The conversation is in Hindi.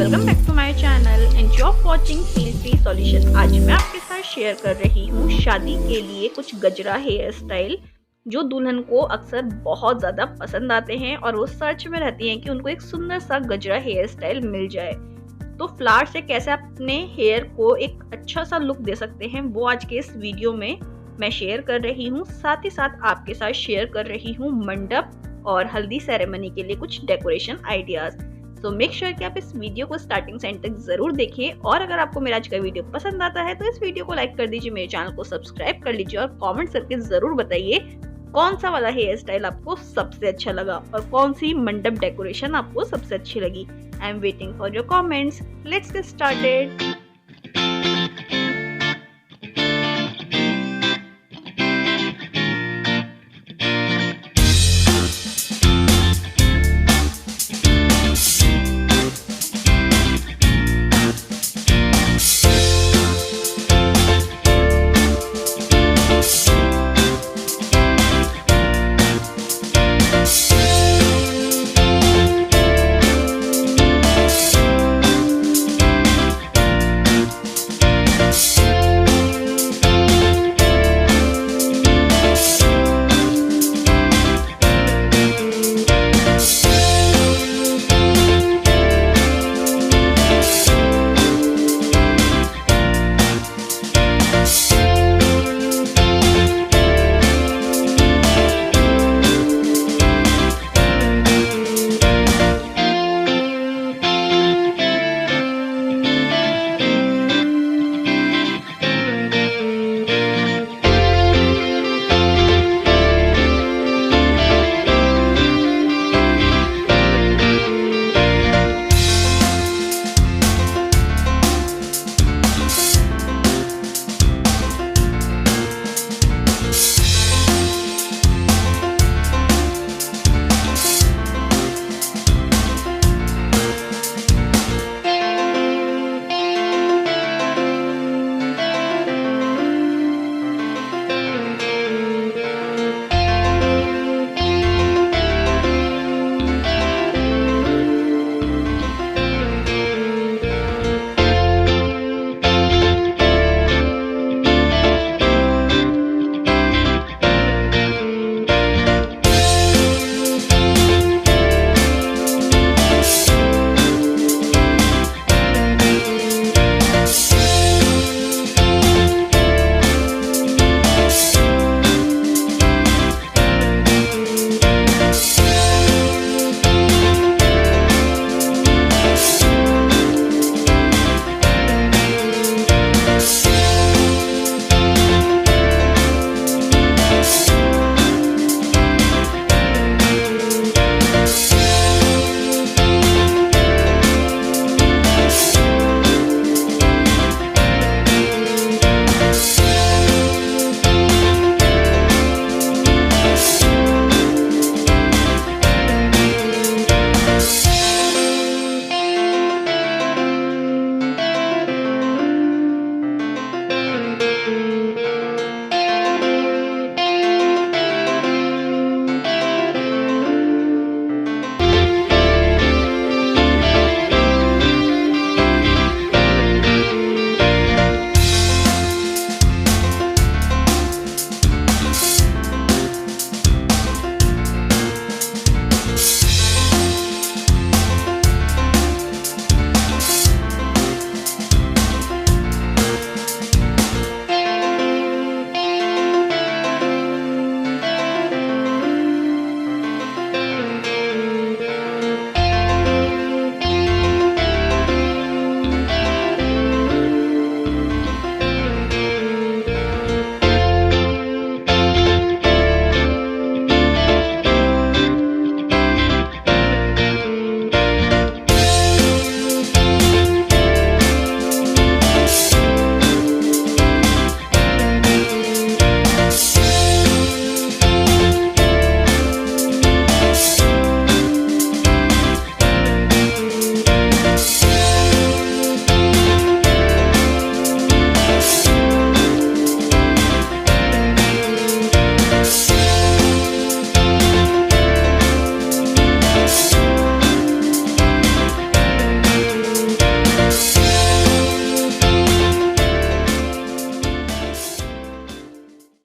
Welcome back to my channel and you are watching feel free solution. आज मैं आपके साथ शेयर कर रही हूँ शादी के लिए कुछ गजरा हेयर स्टाइल जो दुल्हन को अक्सर बहुत ज़्यादा पसंद आते हैं और वो सर्च में रहती हैं कि उनको एक सुंदर सा गजरा हेयर स्टाइल मिल जाए। तो फ्लावर से कैसे आप अपने हेयर को एक अच्छा सा लुक दे सकते हैं वो आज के इस वीडियो में मैं शेयर कर रही हूँ। साथ ही साथ आपके साथ शेयर कर रही हूँ मंडप और हल्दी सेरेमनी के लिए कुछ डेकोरेशन आइडियाज। तो मेक श्योर कि आप इस वीडियो को स्टार्टिंग से एंड तक जरूर देखिए और अगर आपको मेरा आज का वीडियो पसंद आता है तो इस वीडियो को लाइक कर दीजिए, मेरे चैनल को सब्सक्राइब कर लीजिए और कमेंट करके जरूर बताइए कौन सा वाला हेयर स्टाइल आपको सबसे अच्छा लगा और कौन सी मंडप डेकोरेशन आपको सबसे अच्छी लगी। I am waiting for your comments. Let's get started.